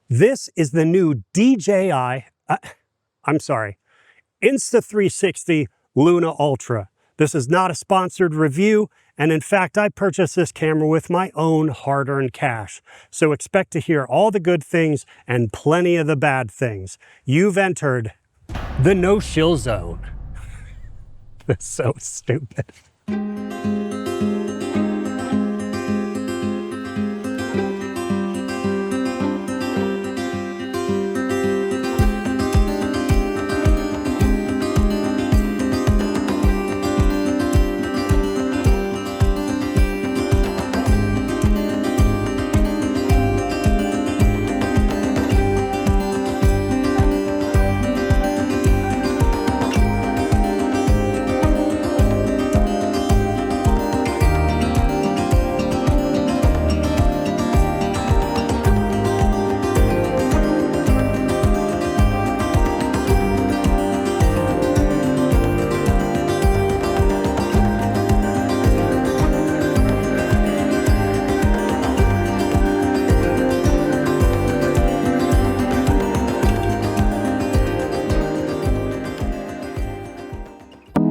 This is the new Insta360 LUNA ULTRA. This is not a sponsored review, and in fact, I purchased this camera with my own hard-earned cash. So expect to hear all the good things and plenty of the bad things. You've entered the no-shill zone. That's so stupid.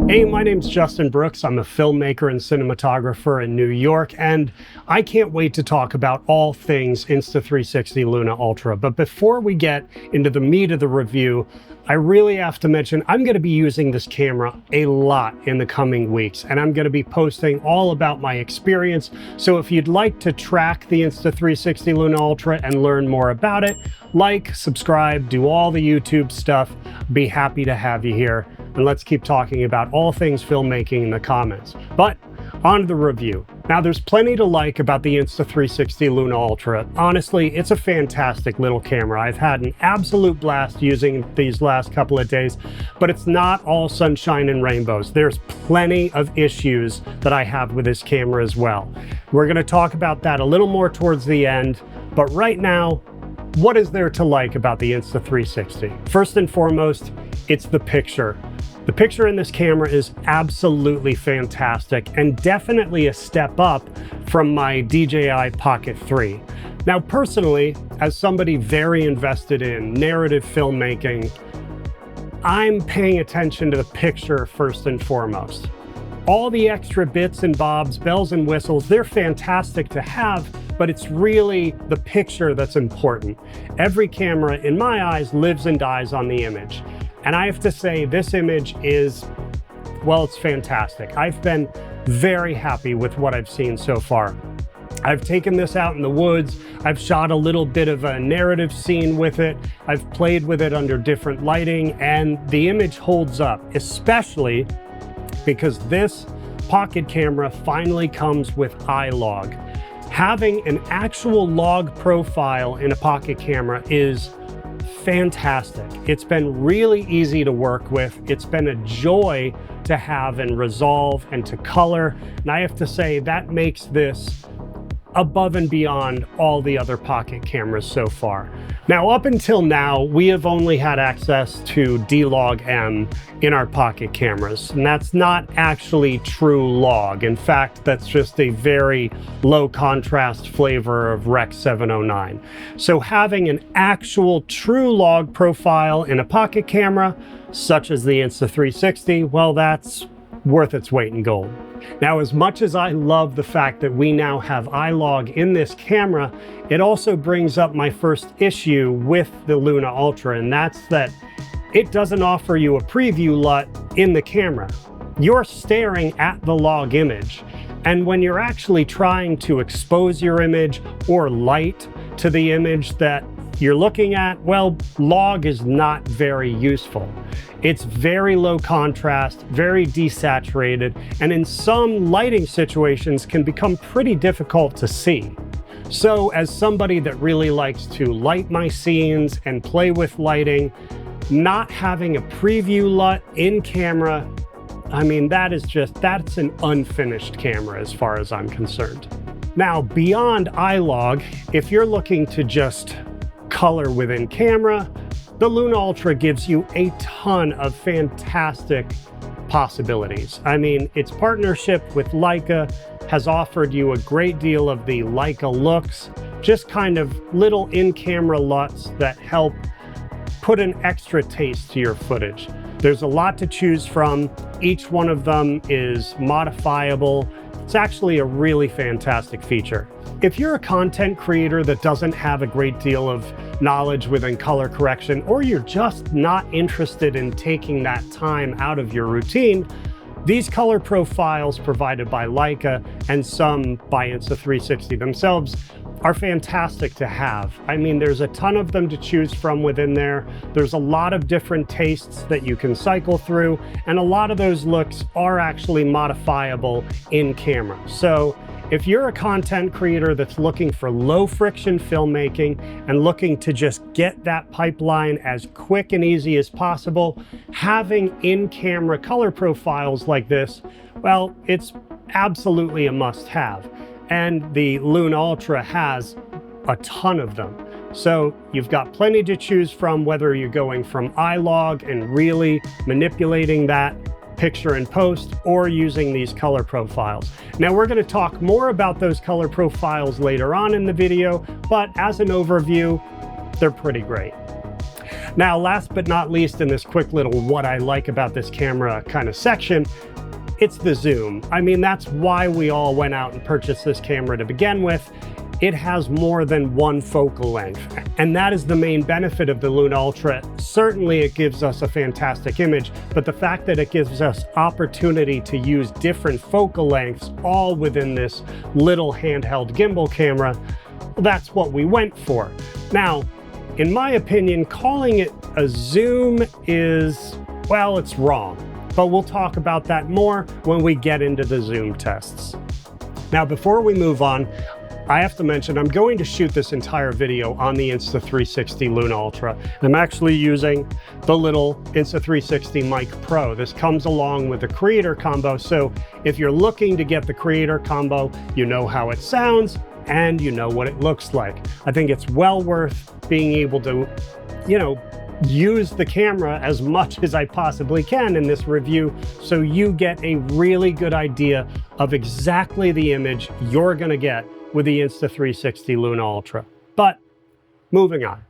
Hey, my name's Justin Brooks. I'm a filmmaker and cinematographer in New York, and I can't wait to talk about all things Insta360 LUNA ULTRA. But before we get into the meat of the review, I really have to mention I'm going to be using this camera a lot in the coming weeks, and I'm going to be posting all about my experience. So if you'd like to track the Insta360 LUNA ULTRA and learn more about it, like, subscribe, do all the YouTube stuff, be happy to have you here. And let's keep talking about all things filmmaking in the comments. But on to the review. Now, there's plenty to like about the Insta360 LUNA ULTRA. Honestly, it's a fantastic little camera. I've had an absolute blast using these last couple of days, but it's not all sunshine and rainbows. There's plenty of issues that I have with this camera as well. We're going to talk about that a little more towards the end, but right now, what is there to like about the Insta360? First and foremost, it's the picture. The picture in this camera is absolutely fantastic and definitely a step up from my DJI Pocket 3. Now, personally, as somebody very invested in narrative filmmaking, I'm paying attention to the picture first and foremost. All the extra bits and bobs, bells and whistles, they're fantastic to have, but it's really the picture that's important. Every camera, in my eyes, lives and dies on the image. And I have to say, this image is, well, it's fantastic. I've been very happy with what I've seen so far. I've taken this out in the woods. I've shot a little bit of a narrative scene with it. I've played with it under different lighting, and the image holds up, especially because this pocket camera finally comes with iLog. Having an actual log profile in a pocket camera is fantastic. It's been really easy to work with. It's been a joy to have and resolve and to color. And I have to say that makes this above and beyond all the other pocket cameras so far. Now, up until now, we have only had access to D-Log-M in our pocket cameras, and that's not actually true log. In fact, that's just a very low contrast flavor of Rec 709. So having an actual true log profile in a pocket camera, such as the Insta360, well, that's worth its weight in gold. Now, as much as I love the fact that we now have iLog in this camera, it also brings up my first issue with the LUNA ULTRA, and that's that it doesn't offer you a preview LUT in the camera. You're staring at the log image, and when you're actually trying to expose your image or light to the image that you're looking at, well, log is not very useful. It's very low contrast, very desaturated, and in some lighting situations can become pretty difficult to see. So as somebody that really likes to light my scenes and play with lighting, not having a preview LUT in camera, I mean, that's an unfinished camera as far as I'm concerned. Now, beyond iLog, if you're looking to just color within camera, the LUNA ULTRA gives you a ton of fantastic possibilities. I mean, its partnership with Leica has offered you a great deal of the Leica looks, just kind of little in-camera LUTs that help put an extra taste to your footage. There's a lot to choose from. Each one of them is modifiable. It's actually a really fantastic feature. If you're a content creator that doesn't have a great deal of knowledge within color correction, or you're just not interested in taking that time out of your routine, these color profiles provided by Leica and some by Insta360 themselves are fantastic to have. I mean, there's a ton of them to choose from within there. There's a lot of different tastes that you can cycle through, and a lot of those looks are actually modifiable in camera. So if you're a content creator that's looking for low friction filmmaking and looking to just get that pipeline as quick and easy as possible, having in-camera color profiles like this, well, it's absolutely a must-have. And the Luna Ultra has a ton of them. So you've got plenty to choose from, whether you're going from iLog and really manipulating that picture in post, or using these color profiles. Now, we're going to talk more about those color profiles later on in the video, but as an overview, they're pretty great. Now, last but not least, in this quick little what I like about this camera kind of section, it's the zoom. I mean, that's why we all went out and purchased this camera to begin with. It has more than one focal length, and that is the main benefit of the Luna Ultra. Certainly it gives us a fantastic image, but the fact that it gives us opportunity to use different focal lengths all within this little handheld gimbal camera, that's what we went for. Now, in my opinion, calling it a zoom is, well, it's wrong. But we'll talk about that more when we get into the zoom tests. Now, before we move on, I have to mention I'm going to shoot this entire video on the Insta360 Luna Ultra. I'm actually using the little Insta360 Mic Pro. This comes along with the Creator Combo, so if you're looking to get the Creator Combo, you know how it sounds and you know what it looks like. I think it's well worth being able to, use the camera as much as I possibly can in this review, so you get a really good idea of exactly the image you're gonna get with the Insta360 Luna Ultra. But moving on.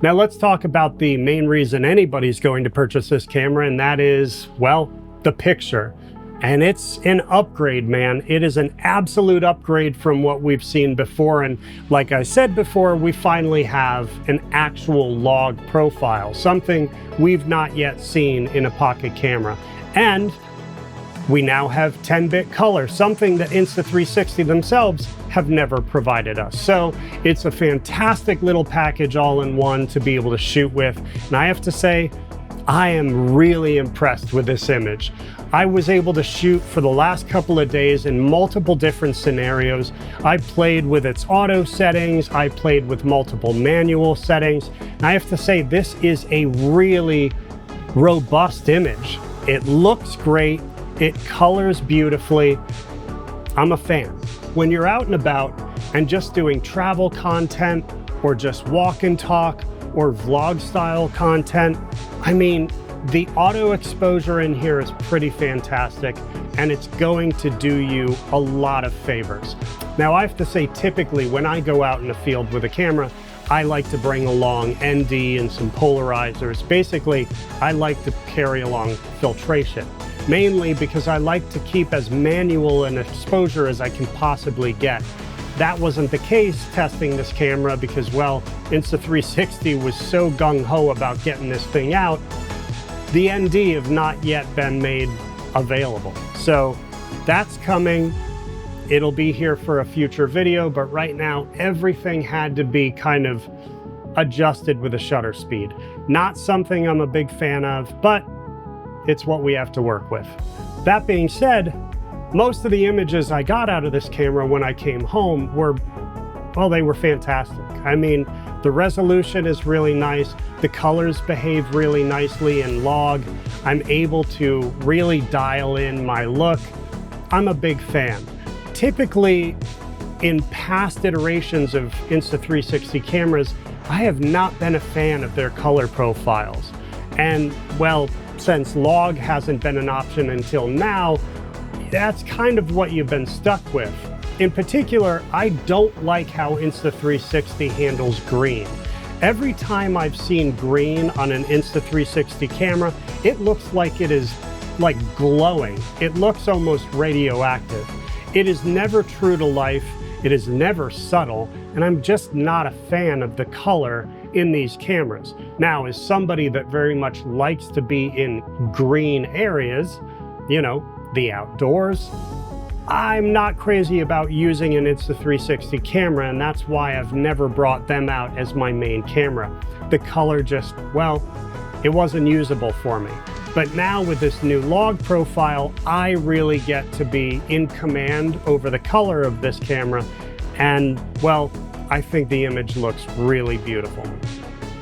Now let's talk about the main reason anybody's going to purchase this camera, and that is, well, the picture. And it's an upgrade, man. It is an absolute upgrade from what we've seen before. And like I said before, we finally have an actual log profile, something we've not yet seen in a pocket camera. And we now have 10-bit color, something that Insta360 themselves have never provided us. So it's a fantastic little package all in one to be able to shoot with. And I have to say, I am really impressed with this image. I was able to shoot for the last couple of days in multiple different scenarios. I played with its auto settings. I played with multiple manual settings. And I have to say, this is a really robust image. It looks great. It colors beautifully. I'm a fan. When you're out and about and just doing travel content, or just walk and talk, or vlog style content, I mean, the auto exposure in here is pretty fantastic, and it's going to do you a lot of favors. Now, I have to say, typically when I go out in the field with a camera, I like to bring along ND and some polarizers. Basically, I like to carry along filtration, mainly because I like to keep as manual an exposure as I can possibly get. That wasn't the case testing this camera because, well, Insta360 was so gung-ho about getting this thing out. The ND have not yet been made available. So that's coming. It'll be here for a future video, but right now everything had to be kind of adjusted with the shutter speed. Not something I'm a big fan of, but it's what we have to work with. That being said, most of the images I got out of this camera when I came home were, well, they were fantastic. I mean, the resolution is really nice. The colors behave really nicely in log. I'm able to really dial in my look. I'm a big fan. Typically, in past iterations of Insta360 cameras, I have not been a fan of their color profiles. And, well, since log hasn't been an option until now, that's kind of what you've been stuck with. In particular, I don't like how Insta360 handles green. Every time I've seen green on an Insta360 camera, it looks like it is like glowing. It looks almost radioactive. It is never true to life. It is never subtle, and I'm just not a fan of the color in these cameras. Now, as somebody that very much likes to be in green areas, you know, the outdoors, I'm not crazy about using an Insta360 camera, and that's why I've never brought them out as my main camera. The color just, well, it wasn't usable for me. But now with this new log profile, I really get to be in command over the color of this camera. And well, I think the image looks really beautiful.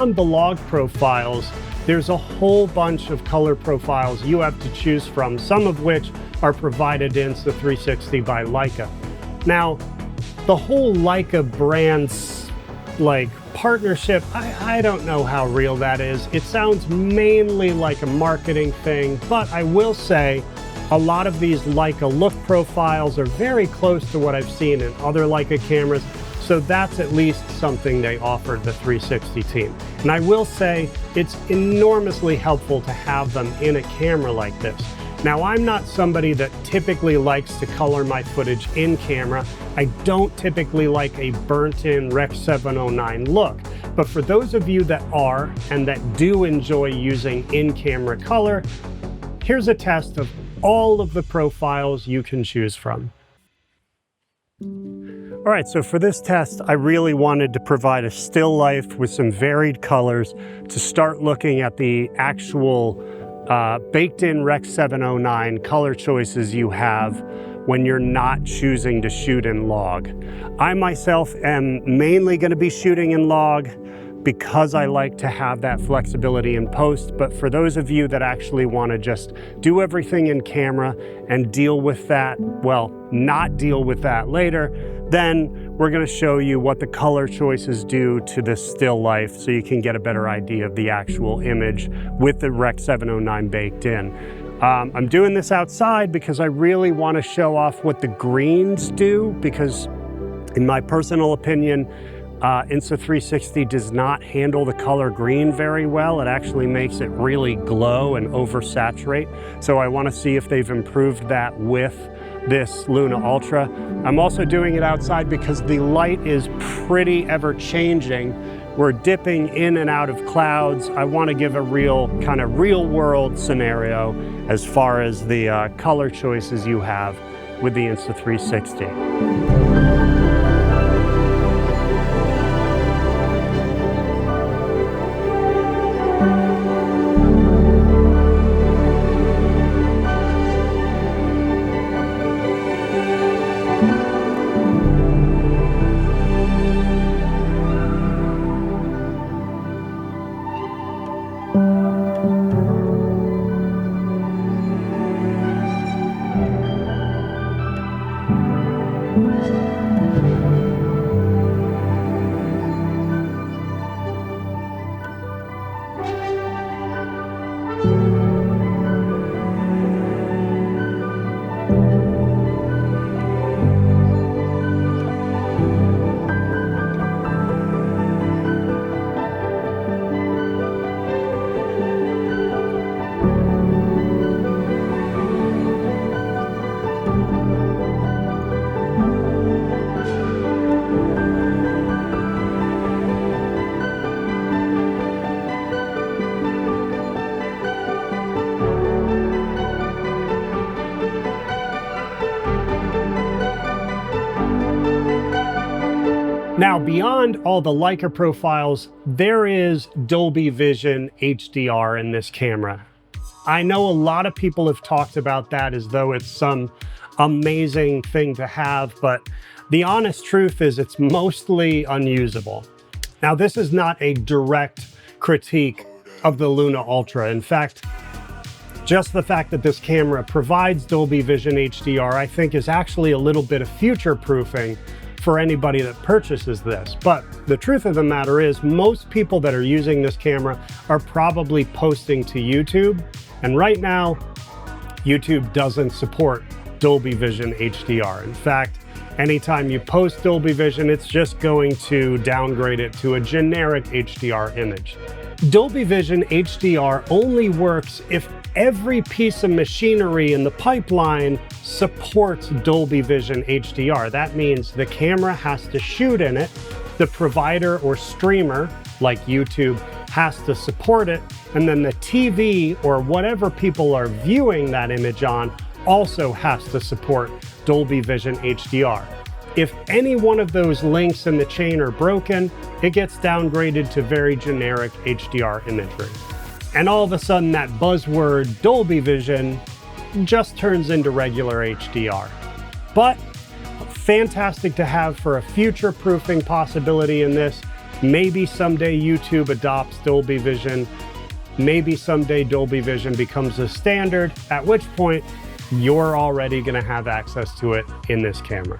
On the log profiles, there's a whole bunch of color profiles you have to choose from, some of which are provided in Insta360 by Leica. Now, the whole Leica brand's like partnership, I don't know how real that is. It sounds mainly like a marketing thing, but I will say a lot of these Leica look profiles are very close to what I've seen in other Leica cameras, so that's at least something they offered the 360 team. And I will say it's enormously helpful to have them in a camera like this. Now, I'm not somebody that typically likes to color my footage in camera. I don't typically like a burnt-in Rec 709 look. But for those of you that are and that do enjoy using in-camera color, here's a test of all of the profiles you can choose from. All right, so for this test, I really wanted to provide a still life with some varied colors to start looking at the actual baked-in Rec 709 color choices you have when you're not choosing to shoot in log. I myself am mainly going to be shooting in log because I like to have that flexibility in post, but for those of you that actually want to just do everything in camera and deal with that, well, not deal with that later, then we're going to show you what the color choices do to this still life so you can get a better idea of the actual image with the Rec 709 baked in. I'm doing this outside because I really want to show off what the greens do, because in my personal opinion, Insta360 does not handle the color green very well. It actually makes it really glow and oversaturate. So I want to see if they've improved that with this Luna Ultra. I'm also doing it outside because the light is pretty ever-changing. We're dipping in and out of clouds. I want to give a real kind of real-world scenario as far as the color choices you have with the Insta360. Now, beyond all the Leica profiles, there is Dolby Vision HDR in this camera. I know a lot of people have talked about that as though it's some amazing thing to have, but the honest truth is it's mostly unusable. Now, this is not a direct critique of the Luna Ultra. In fact, just the fact that this camera provides Dolby Vision HDR, I think, is actually a little bit of future-proofing for anybody that purchases this. But the truth of the matter is, most people that are using this camera are probably posting to YouTube. And right now, YouTube doesn't support Dolby Vision HDR. In fact, Anytime you post Dolby Vision, it's just going to downgrade it to a generic HDR image. Dolby Vision HDR only works if every piece of machinery in the pipeline supports Dolby Vision HDR. That means the camera has to shoot in it, the provider or streamer, like YouTube, has to support it, and then the TV or whatever people are viewing that image on also has to support Dolby Vision HDR. If any one of those links in the chain are broken, it gets downgraded to very generic HDR imagery. And all of a sudden that buzzword Dolby Vision just turns into regular HDR. But fantastic to have for a future-proofing possibility in this. Maybe someday YouTube adopts Dolby Vision. Maybe someday Dolby Vision becomes a standard, at which point you're already going to have access to it in this camera.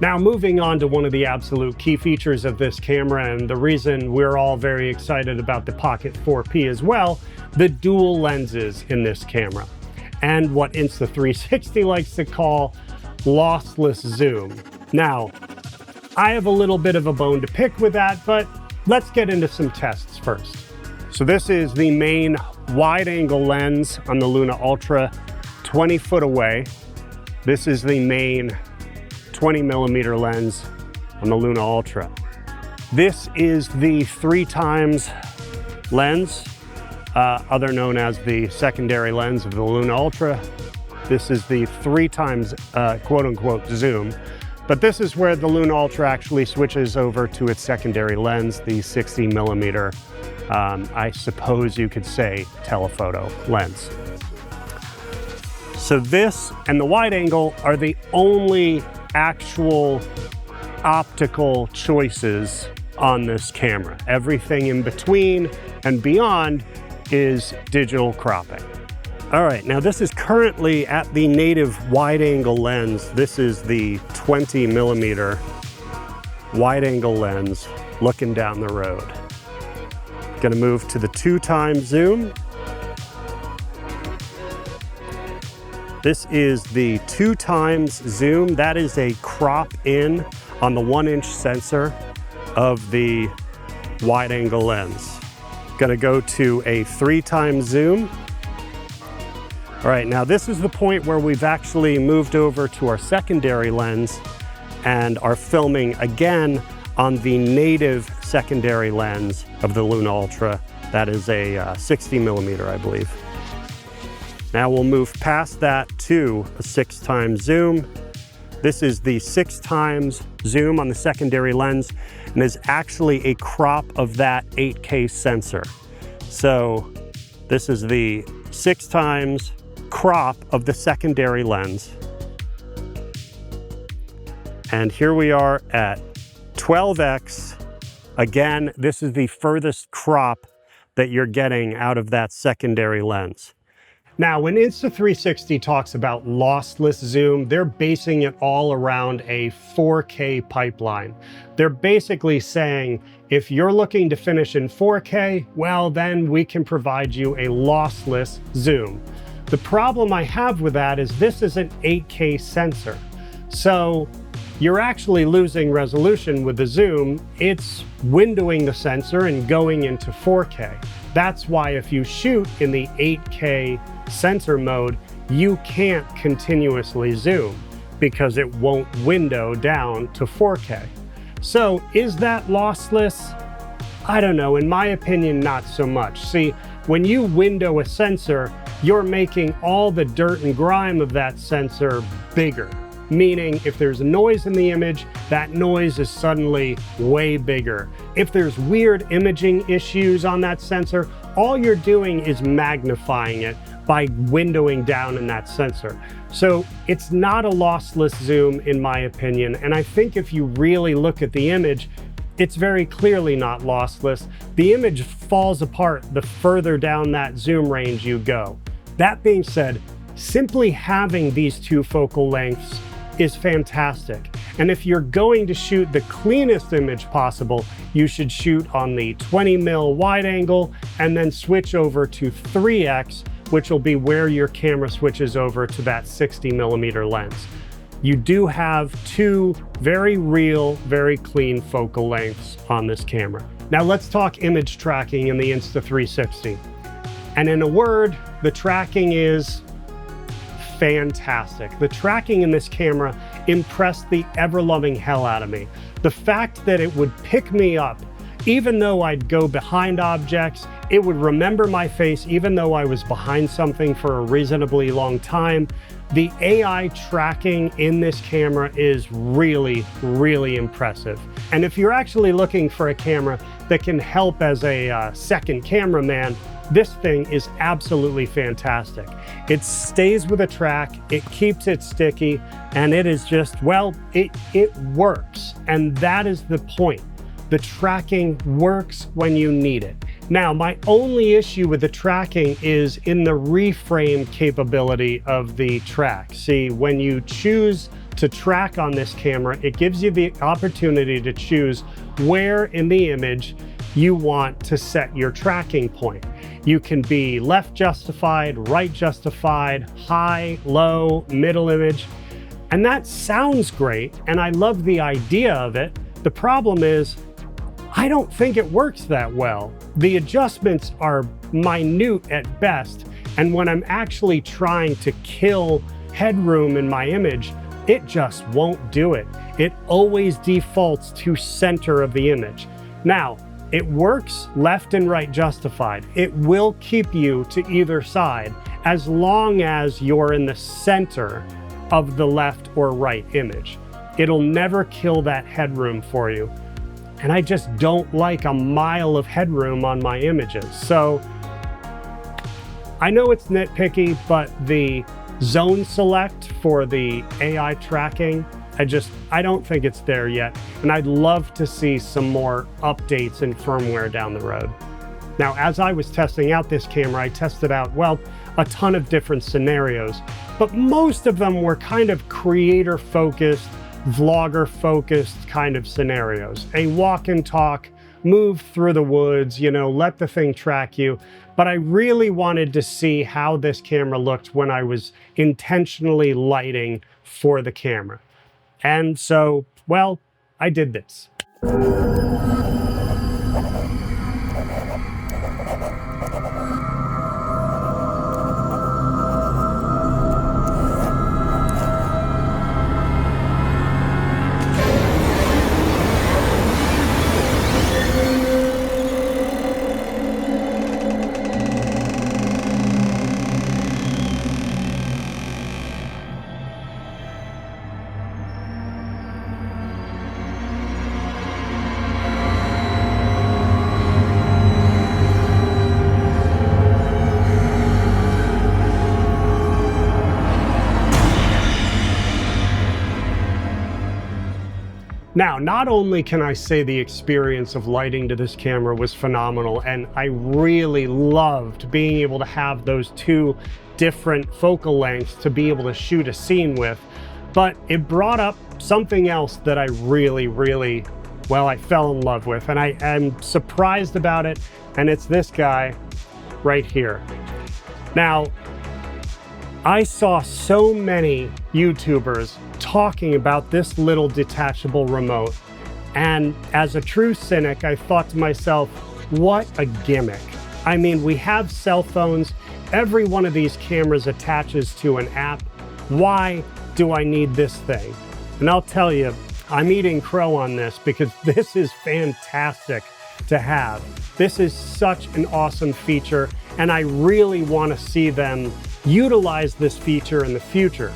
Now, moving on to one of the absolute key features of this camera, and the reason we're all very excited about the Pocket 4P as well, the dual lenses in this camera, and what Insta360 likes to call lossless zoom. Now, I have a little bit of a bone to pick with that, but let's get into some tests first. So this is the main wide-angle lens on the Luna Ultra, 20 foot away. This is the main 20mm lens on the Luna Ultra. This is the 3x lens, other known as the secondary lens of the Luna Ultra. This is the 3x quote-unquote zoom, but this is where the Luna Ultra actually switches over to its secondary lens, the 60mm, I suppose you could say, telephoto lens. So this and the wide angle are the only actual optical choices on this camera. Everything in between and beyond is digital cropping. All right, now this is currently at the native wide angle lens. This is the 20mm wide angle lens looking down the road. Gonna move to the 2x zoom. This is the 2x zoom. That is a crop in on the 1-inch sensor of the wide angle lens. Gonna go to a 3x zoom. All right, now this is the point where we've actually moved over to our secondary lens and are filming again on the native secondary lens of the Luna Ultra. That is a 60mm, I believe. Now we'll move past that to a 6x zoom. This is the 6x zoom on the secondary lens and is actually a crop of that 8K sensor. So this is the 6x crop of the secondary lens. And here we are at 12x. Again, this is the furthest crop that you're getting out of that secondary lens. Now, when Insta360 talks about lossless zoom, they're basing it all around a 4K pipeline. They're basically saying, if you're looking to finish in 4K, well, then we can provide you a lossless zoom. The problem I have with that is this is an 8K sensor. So you're actually losing resolution with the zoom. It's windowing the sensor and going into 4K. That's why if you shoot in the 8K sensor mode, you can't continuously zoom because it won't window down to 4K. So is that lossless? I don't know. In my opinion, not so much. See, when you window a sensor, you're making all the dirt and grime of that sensor bigger. Meaning if there's noise in the image, that noise is suddenly way bigger. If there's weird imaging issues on that sensor, all you're doing is magnifying it by windowing down in that sensor. So it's not a lossless zoom in my opinion. And I think if you really look at the image, it's very clearly not lossless. The image falls apart the further down that zoom range you go. That being said, simply having these two focal lengths is fantastic. And if you're going to shoot the cleanest image possible, you should shoot on the 20mm wide angle and then switch over to 3x, which will be where your camera switches over to that 60mm lens. you do have two very real, very clean focal lengths on this camera. Now let's talk image tracking in the Insta360. And in a word, the tracking is fantastic. The tracking in this camera impressed the ever-loving hell out of me. The fact that it would pick me up, even though I'd go behind objects, it would remember my face even though I was behind something for a reasonably long time. The AI tracking in this camera is really, really impressive. And if you're actually looking for a camera that can help as a second cameraman, this thing is absolutely fantastic. It stays with a track, it keeps it sticky, and it is just, well, it works. And that is the point. The tracking works when you need it. Now, my only issue with the tracking is in the reframe capability of the track. See, when you choose to track on this camera, it gives you the opportunity to choose where in the image you want to set your tracking point. You can be left justified, right justified, high, low, middle image. And that sounds great, and I love the idea of it. The problem is, I don't think it works that well. The adjustments are minute at best, and when I'm actually trying to kill headroom in my image, it just won't do it. It always defaults to center of the image. Now, it works left and right justified. It will keep you to either side as long as you're in the center of the left or right image. It'll never kill that headroom for you. And I just don't like a mile of headroom on my images. So I know it's nitpicky, but the zone select for the AI tracking, I don't think it's there yet. And I'd love to see some more updates in firmware down the road. Now, as I was testing out this camera, I tested out, well, a ton of different scenarios, but most of them were kind of creator-focused, vlogger-focused kind of scenarios. A walk and talk, move through the woods, let the thing track you. But I really wanted to see how this camera looked when I was intentionally lighting for the camera. And so, well, I did this. Now, not only can I say the experience of lighting to this camera was phenomenal, and I really loved being able to have those two different focal lengths to be able to shoot a scene with, but it brought up something else that I really, well, I fell in love with, and I am surprised about it, and it's this guy right here. Now, I saw so many YouTubers talking about this little detachable remote, and as a true cynic, I thought to myself, what a gimmick. I mean, we have cell phones, every one of these cameras attaches to an app. Why do I need this thing? And I'll tell you, I'm eating crow on this because this is fantastic to have. This is such an awesome feature, and I really want to see them utilize this feature in the future.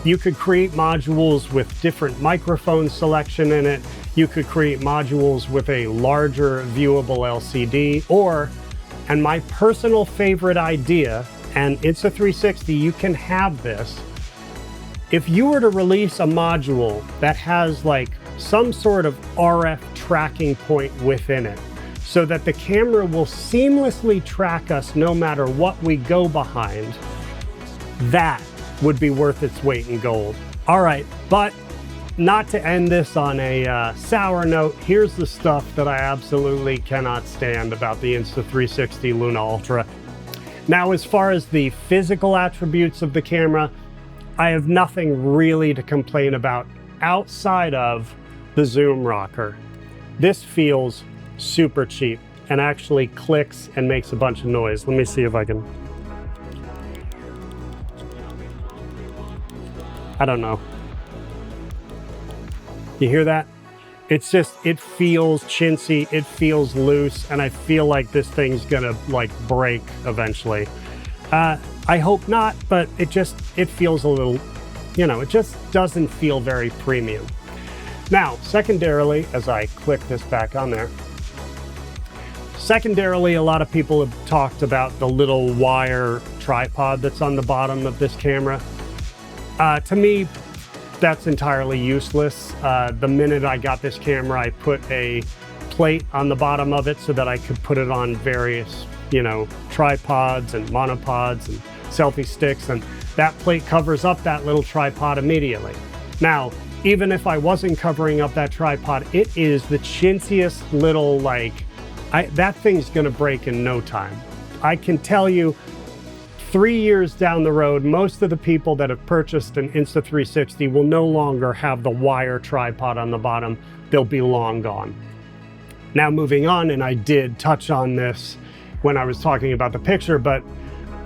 You could create modules with different microphone selection in it. You could create modules with a larger viewable LCD, or, and my personal favorite idea, and Insta360, you can have this. If you were to release a module that has like some sort of RF tracking point within it, so that the camera will seamlessly track us no matter what we go behind, that would be worth its weight in gold. All right, but not to end this on a sour note, here's the stuff that I absolutely cannot stand about the Insta360 LUNA ULTRA. Now, as far as the physical attributes of the camera, I have nothing really to complain about outside of the zoom rocker. This feels super cheap and actually clicks and makes a bunch of noise. Let me see if I can. I don't know. You hear that? It's just, it feels chintzy, it feels loose, and I feel like this thing's gonna like break eventually. I hope not, but it feels a little, you know, it just doesn't feel very premium. Now, secondarily, as I click this back on there, secondarily, a lot of people have talked about the little wire tripod that's on the bottom of this camera. To me, that's entirely useless. The minute I got this camera, I put a plate on the bottom of it so that I could put it on various, you know, tripods and monopods and selfie sticks, and that plate covers up that little tripod immediately. Now, even if I wasn't covering up that tripod, it is the chintziest little, like, that thing's gonna break in no time. I can tell you, 3 years down the road, most of the people that have purchased an Insta360 will no longer have the wire tripod on the bottom. They'll be long gone. Now moving on, and I did touch on this when I was talking about the picture, but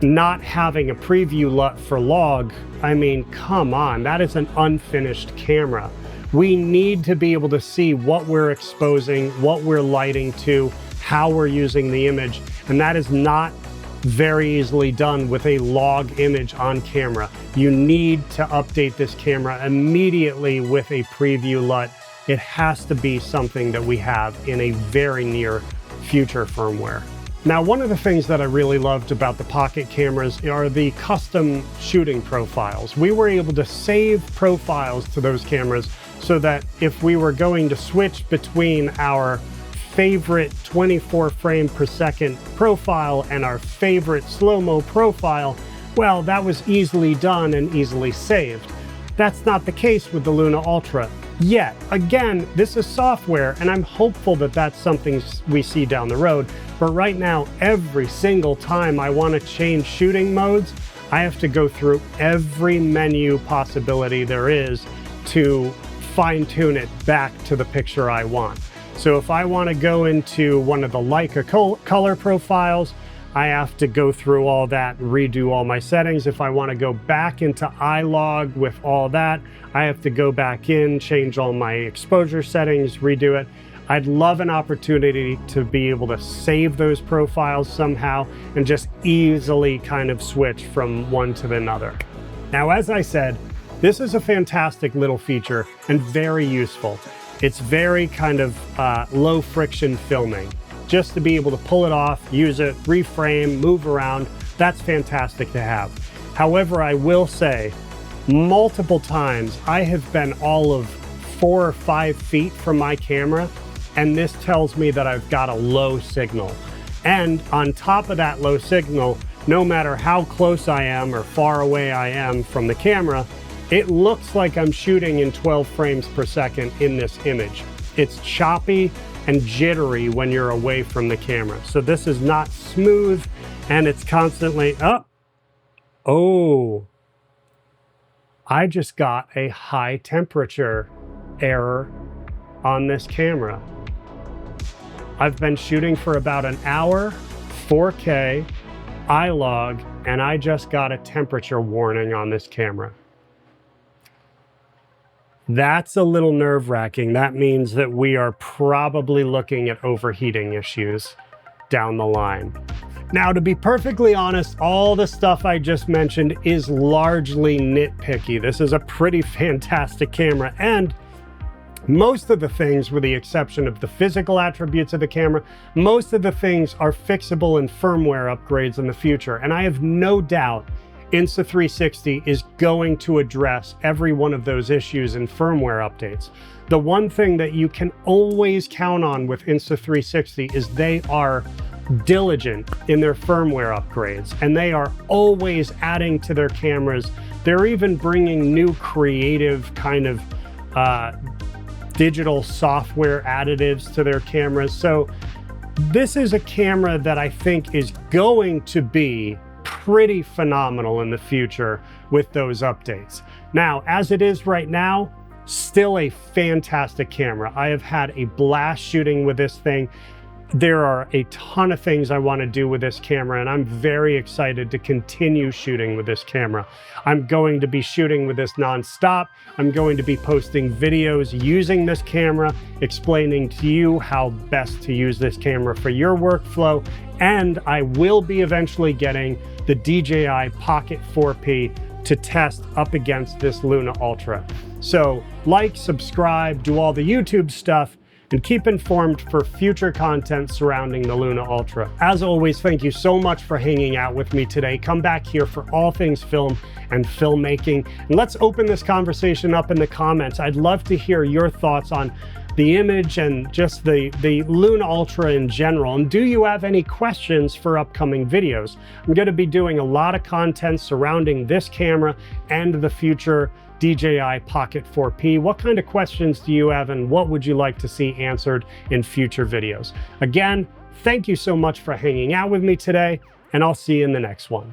not having a preview LUT for log, I mean, come on, that is an unfinished camera. We need to be able to see what we're exposing, what we're lighting to, how we're using the image, and that is not very easily done with a log image on camera. You need to update this camera immediately with a preview LUT. It has to be something that we have in a very near future firmware. Now, one of the things that I really loved about the Pocket cameras are the custom shooting profiles. We were able to save profiles to those cameras so that if we were going to switch between our favorite 24 frame per second profile and our favorite slow-mo profile, well, that was easily done and easily saved. That's not the case with the Luna Ultra yet. Again, this is software, and I'm hopeful that that's something we see down the road. But right now, every single time I want to change shooting modes, I have to go through every menu possibility there is to fine-tune it back to the picture I want. So if I want to go into one of the Leica color profiles, I have to go through all that, redo all my settings. If I want to go back into iLog with all that, I have to go back in, change all my exposure settings, redo it. I'd love an opportunity to be able to save those profiles somehow and just easily kind of switch from one to another. Now, as I said, this is a fantastic little feature and very useful. It's very kind of low friction filming. Just to be able to pull it off, use it, reframe, move around, that's fantastic to have. However, I will say, multiple times I have been all of 4 or 5 feet from my camera, and this tells me that I've got a low signal. And on top of that low signal, no matter how close I am or far away I am from the camera, it looks like I'm shooting in 12 frames per second in this image. It's choppy and jittery when you're away from the camera. So this is not smooth, and it's constantly up. Oh, I just got a high temperature error on this camera. I've been shooting for about an hour, 4K, iLog, and I just got a temperature warning on this camera. That's a little nerve-wracking. That means that we are probably looking at overheating issues down the line. Now, to be perfectly honest, all the stuff I just mentioned is largely nitpicky. This is a pretty fantastic camera, and most of the things, with the exception of the physical attributes of the camera, most of the things are fixable in firmware upgrades in the future. And I have no doubt Insta360 is going to address every one of those issues in firmware updates. The one thing that you can always count on with Insta360 is they are diligent in their firmware upgrades, and they are always adding to their cameras. They're even bringing new creative kind of digital software additives to their cameras. So this is a camera that I think is going to be pretty phenomenal in the future with those updates. Now, as it is right now, still a fantastic camera. I have had a blast shooting with this thing. There are a ton of things I want to do with this camera, and I'm very excited to continue shooting with this camera. I'm going to be shooting with this nonstop. I'm going to be posting videos using this camera, explaining to you how best to use this camera for your workflow, and I will be eventually getting the DJI Pocket 4P to test up against this Luna Ultra. So like, subscribe, do all the YouTube stuff, and keep informed for future content surrounding the Luna Ultra. As always, thank you so much for hanging out with me today. Come back here for all things film and filmmaking. And let's open this conversation up in the comments. I'd love to hear your thoughts on the image and just the Luna Ultra in general. And do you have any questions for upcoming videos? I'm going to be doing a lot of content surrounding this camera and the future DJI Pocket 4P. What kind of questions do you have, and what would you like to see answered in future videos? Again, thank you so much for hanging out with me today, and I'll see you in the next one.